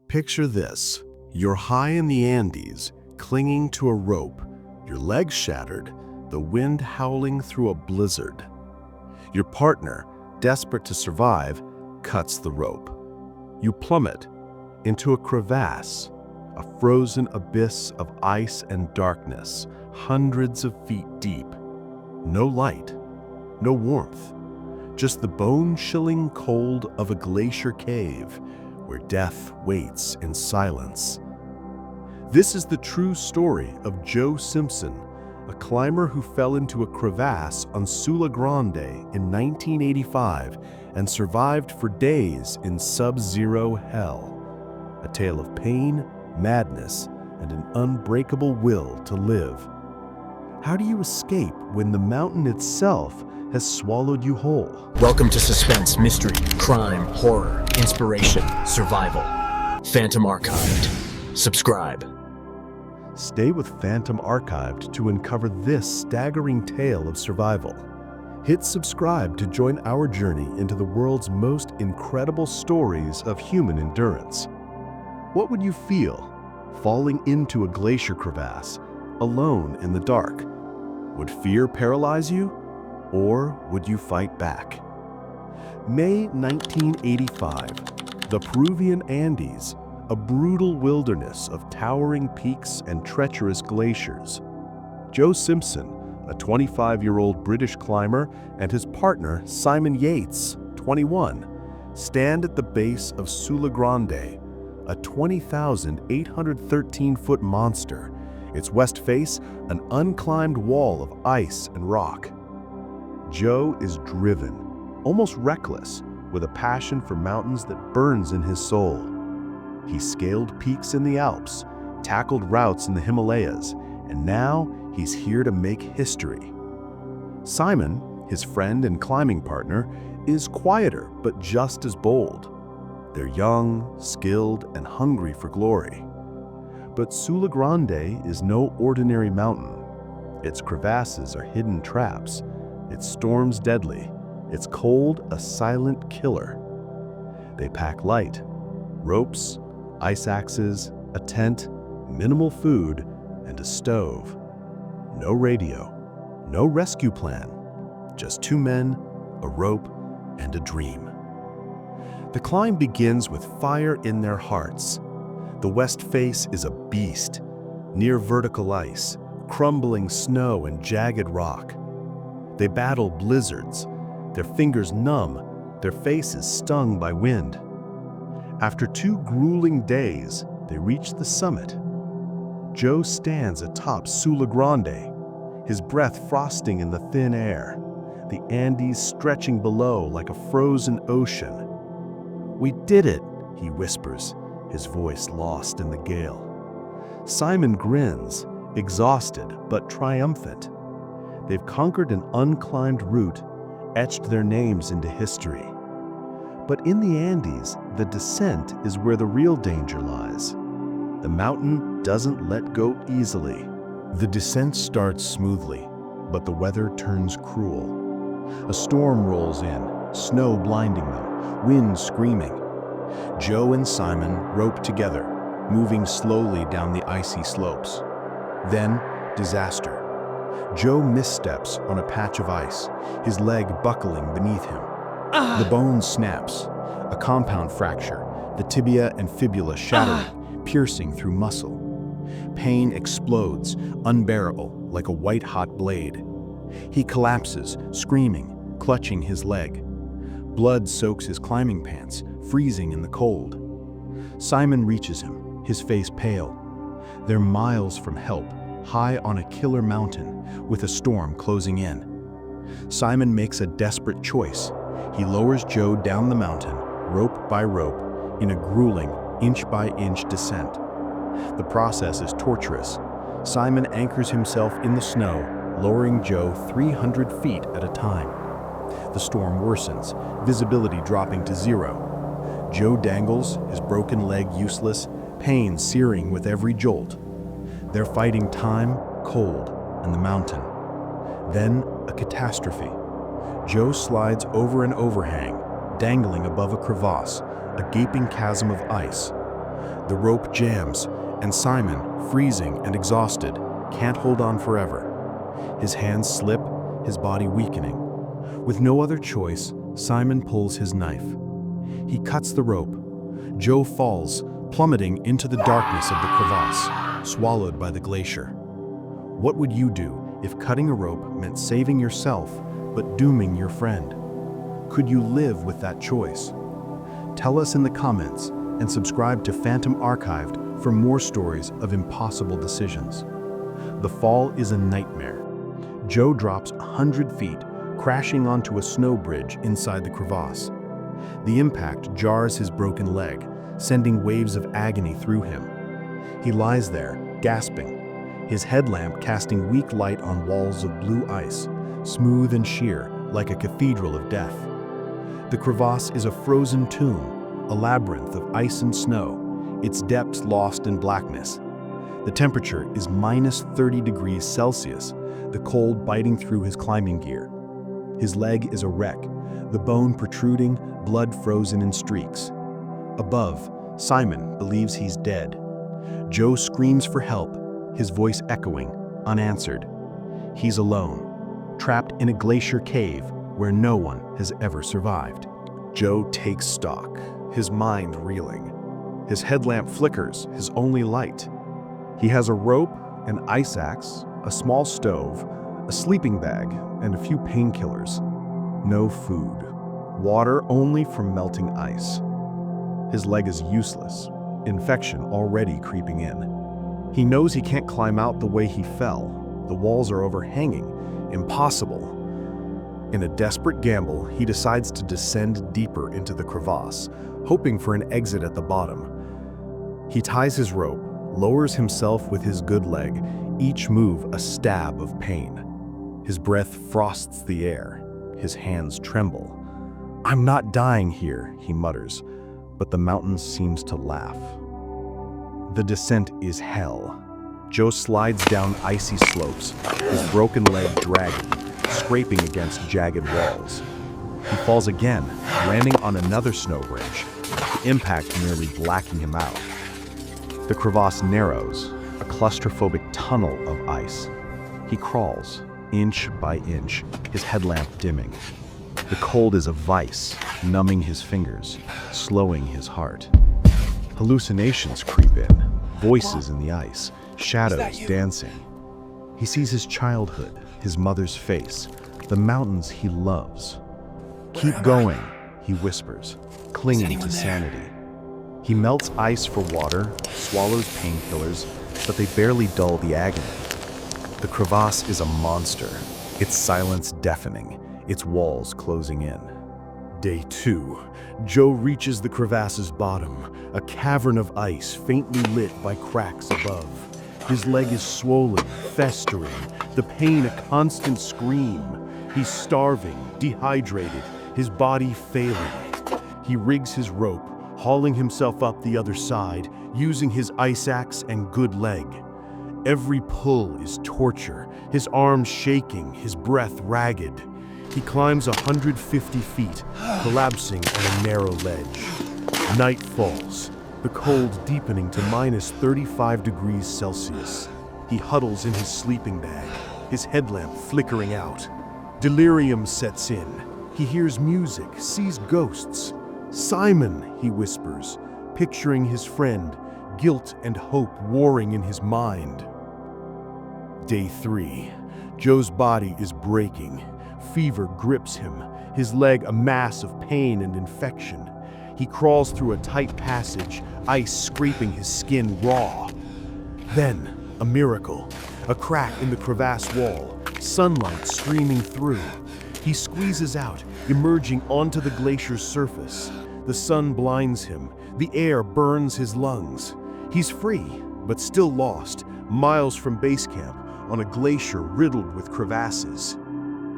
Picture this. You're high in the Andes, clinging to a rope, your legs shattered, the wind howling through a blizzard. Your partner, desperate to survive, cuts the rope. You plummet into a crevasse, a frozen abyss of ice and darkness, hundreds of feet deep. No light, no warmth, just the bone-chilling cold of a glacier cave where death waits in silence. This is the true story of Joe Simpson, a climber who fell into a crevasse on Siula Grande in 1985 and survived for days in sub-zero hell. A tale of pain, madness, and an unbreakable will to live. How do you escape when the mountain itself has swallowed you whole? Welcome to suspense, mystery, crime, horror, inspiration, survival. Phantom Archived. Subscribe. Stay with Phantom Archived to uncover this staggering tale of survival. Hit subscribe to join our journey into the world's most incredible stories of human endurance. What would you feel falling into a glacier crevasse, alone in the dark? Would fear paralyze you, or would you fight back? May 1985, the Peruvian Andes, a brutal wilderness of towering peaks and treacherous glaciers. Joe Simpson, a 25-year-old British climber, and his partner, Simon Yates, 21, stand at the base of Siula Grande, a 20,813-foot monster, its west face an unclimbed wall of ice and rock. Joe is driven, almost reckless, with a passion for mountains that burns in his soul. He scaled peaks in the Alps, tackled routes in the Himalayas, and now he's here to make history. Simon, his friend and climbing partner, is quieter but just as bold. They're young, skilled, and hungry for glory. But Siula Grande is no ordinary mountain. Its crevasses are hidden traps, its storms deadly, its cold a silent killer. They pack light: ropes, ice axes, a tent, minimal food, and a stove. No radio, no rescue plan, just two men, a rope, and a dream. The climb begins with fire in their hearts. The west face is a beast, near vertical ice, crumbling snow and jagged rock. They battle blizzards, their fingers numb, their faces stung by wind. After 2 grueling days, they reach the summit. Joe stands atop Siula Grande, his breath frosting in the thin air, the Andes stretching below like a frozen ocean. "We did it," he whispers, his voice lost in the gale. Simon grins, exhausted but triumphant. They've conquered an unclimbed route, etched their names into history. But in the Andes, the descent is where the real danger lies. The mountain doesn't let go easily. The descent starts smoothly, but the weather turns cruel. A storm rolls in, snow blinding them, wind screaming. Joe and Simon rope together, moving slowly down the icy slopes. Then, disaster. Joe missteps on a patch of ice, his leg buckling beneath him. The bone snaps, a compound fracture, the tibia and fibula shattering, piercing through muscle. Pain explodes, unbearable, like a white-hot blade. He collapses, screaming, clutching his leg. Blood soaks his climbing pants, freezing in the cold. Simon reaches him, his face pale. They're miles from help, high on a killer mountain, with a storm closing in. Simon makes a desperate choice. He lowers Joe down the mountain, rope by rope, in a grueling, inch-by-inch descent. The process is torturous. Simon anchors himself in the snow, lowering Joe 300 feet at a time. The storm worsens, visibility dropping to 0. Joe dangles, his broken leg useless, pain searing with every jolt. They're fighting time, cold, and the mountain. Then, a catastrophe. Joe slides over an overhang, dangling above a crevasse, a gaping chasm of ice. The rope jams, and Simon, freezing and exhausted, can't hold on forever. His hands slip, his body weakening. With no other choice, Simon pulls his knife. He cuts the rope. Joe falls, plummeting into the darkness of the crevasse, swallowed by the glacier. What would you do if cutting a rope meant saving yourself, but dooming your friend? Could you live with that choice? Tell us in the comments and subscribe to Phantom Archived for more stories of impossible decisions. The fall is a nightmare. Joe drops 100 feet, crashing onto a snow bridge inside the crevasse. The impact jars his broken leg, sending waves of agony through him. He lies there, gasping, his headlamp casting weak light on walls of blue ice, smooth and sheer, like a cathedral of death. The crevasse is a frozen tomb, a labyrinth of ice and snow, its depths lost in blackness. The temperature is -30 degrees Celsius, the cold biting through his climbing gear. His leg is a wreck, the bone protruding, blood frozen in streaks. Above, Simon believes he's dead. Joe screams for help, his voice echoing, unanswered. He's alone, trapped in a glacier cave where no one has ever survived. Joe takes stock, his mind reeling. His headlamp flickers, his only light. He has a rope, an ice axe, a small stove, a sleeping bag, and a few painkillers. No food. Water only from melting ice. His leg is useless, infection already creeping in. He knows he can't climb out the way he fell. The walls are overhanging, impossible. In a desperate gamble, he decides to descend deeper into the crevasse, hoping for an exit at the bottom. He ties his rope, lowers himself with his good leg, each move a stab of pain. His breath frosts the air, his hands tremble. "I'm not dying here," he mutters, but the mountain seems to laugh. The descent is hell. Joe slides down icy slopes, his broken leg dragging, scraping against jagged walls. He falls again, landing on another snow bridge, the impact nearly blacking him out. The crevasse narrows, a claustrophobic tunnel of ice. He crawls, inch by inch, his headlamp dimming. The cold is a vice, numbing his fingers, slowing his heart. Hallucinations creep in, voices in the ice, shadows dancing. He sees his childhood, his mother's face, the mountains he loves. "Keep going," he whispers, clinging to sanity. He melts ice for water, swallows painkillers, but they barely dull the agony. The crevasse is a monster, its silence deafening, its walls closing in. Day 2. Joe reaches the crevasse's bottom, a cavern of ice faintly lit by cracks above. His leg is swollen, festering, the pain a constant scream. He's starving, dehydrated, his body failing. He rigs his rope, hauling himself up the other side, using his ice axe and good leg. Every pull is torture, his arms shaking, his breath ragged. He climbs 150 feet, collapsing on a narrow ledge. Night falls, the cold deepening to -35 degrees Celsius. He huddles in his sleeping bag, his headlamp flickering out. Delirium sets in. He hears music, sees ghosts. "Simon," he whispers, picturing his friend, guilt and hope warring in his mind. Day 3. Joe's body is breaking. Fever grips him, his leg a mass of pain and infection. He crawls through a tight passage, ice scraping his skin raw. Then, a miracle. A crack in the crevasse wall, sunlight streaming through. He squeezes out, emerging onto the glacier's surface. The sun blinds him, the air burns his lungs. He's free, but still lost, miles from base camp, on a glacier riddled with crevasses.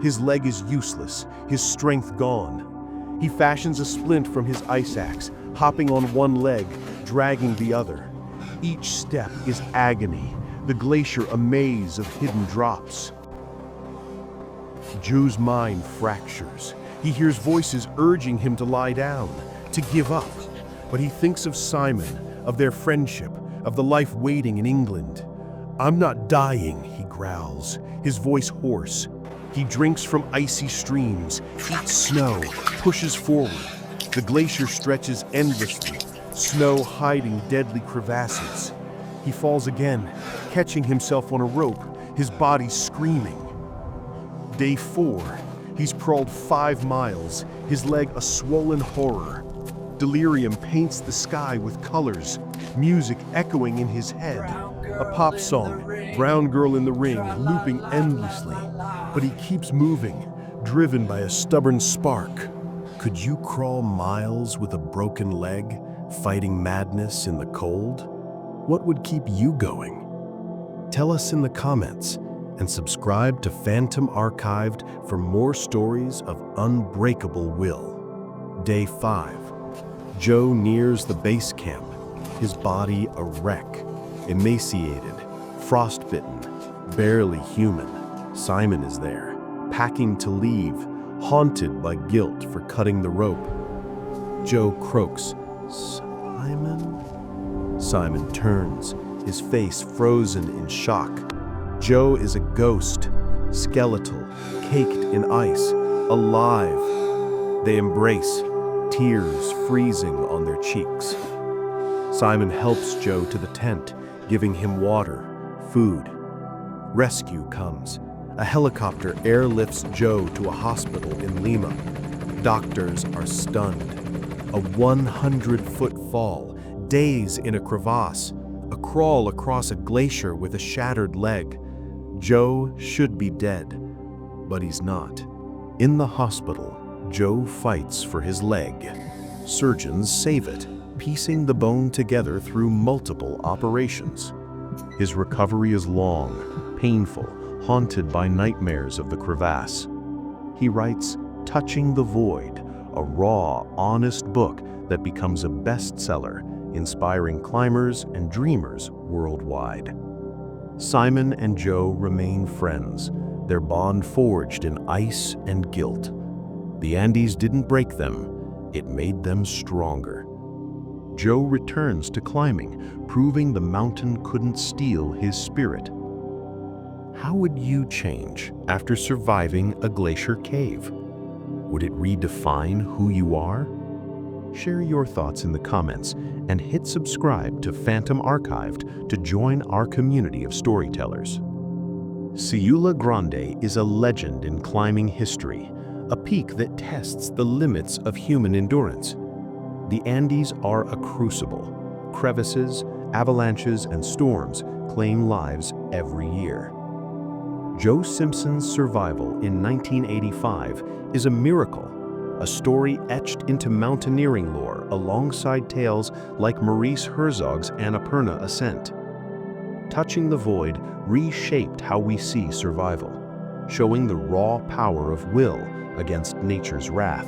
His leg is useless, his strength gone. He fashions a splint from his ice axe, hopping on one leg, dragging the other. Each step is agony, the glacier a maze of hidden drops. Joe's mind fractures. He hears voices urging him to lie down, to give up. But he thinks of Simon, of their friendship, of the life waiting in England. "I'm not dying," he growls, his voice hoarse. He drinks from icy streams, eats snow, pushes forward. The glacier stretches endlessly, snow hiding deadly crevasses. He falls again, catching himself on a rope, his body screaming. Day 4. He's crawled 5 miles, his leg a swollen horror. Delirium paints the sky with colors, music echoing in his head. A pop song, Brown Girl in the Ring, looping endlessly. But he keeps moving, driven by a stubborn spark. Could you crawl miles with a broken leg, fighting madness in the cold? What would keep you going? Tell us in the comments, and subscribe to Phantom Archived for more stories of unbreakable will. Day 5. Joe nears the base camp, his body a wreck, emaciated, frostbitten, barely human. Simon is there, packing to leave, haunted by guilt for cutting the rope. Joe croaks, "Simon?" Simon turns, his face frozen in shock. Joe is a ghost, skeletal, caked in ice, alive. They embrace, tears freezing on their cheeks. Simon helps Joe to the tent, giving him water, food. Rescue comes. A helicopter airlifts Joe to a hospital in Lima. Doctors are stunned. A 100-foot fall, days in a crevasse, a crawl across a glacier with a shattered leg. Joe should be dead, but he's not. In the hospital, Joe fights for his leg. Surgeons save it, piecing the bone together through multiple operations. His recovery is long, painful, haunted by nightmares of the crevasse. He writes Touching the Void, a raw, honest book that becomes a bestseller, inspiring climbers and dreamers worldwide. Simon and Joe remain friends, their bond forged in ice and guilt. The Andes didn't break them, it made them stronger. Joe returns to climbing, proving the mountain couldn't steal his spirit. How would you change after surviving a glacier cave? Would it redefine who you are? Share your thoughts in the comments and hit subscribe to Phantom Archived to join our community of storytellers. Siula Grande is a legend in climbing history, a peak that tests the limits of human endurance. The Andes are a crucible. Crevices, avalanches, and storms claim lives every year. Joe Simpson's survival in 1985 is a miracle, a story etched into mountaineering lore alongside tales like Maurice Herzog's Annapurna Ascent. Touching the Void reshaped how we see survival, showing the raw power of will against nature's wrath.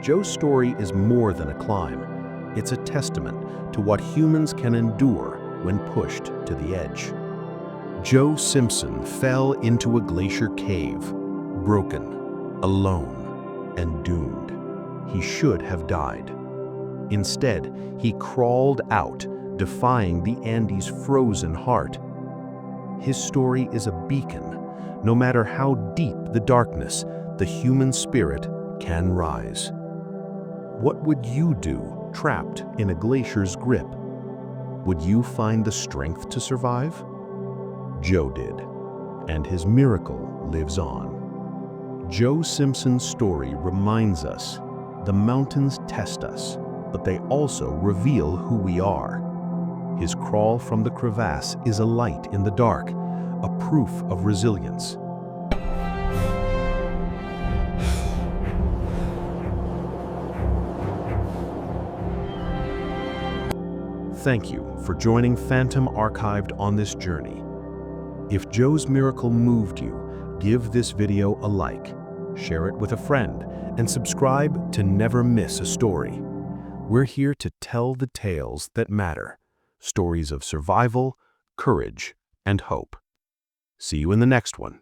Joe's story is more than a climb. It's a testament to what humans can endure when pushed to the edge. Joe Simpson fell into a glacier cave, broken, alone, and doomed. He should have died. Instead, he crawled out, defying the Andes' frozen heart. His story is a beacon. No matter how deep the darkness, the human spirit can rise. What would you do trapped in a glacier's grip? Would you find the strength to survive? Joe did, and his miracle lives on. Joe Simpson's story reminds us the mountains test us, but they also reveal who we are. His crawl from the crevasse is a light in the dark, a proof of resilience. Thank you for joining Phantom Archived on this journey. If Joe's miracle moved you, give this video a like, share it with a friend, and subscribe to never miss a story. We're here to tell the tales that matter, stories of survival, courage, and hope. See you in the next one.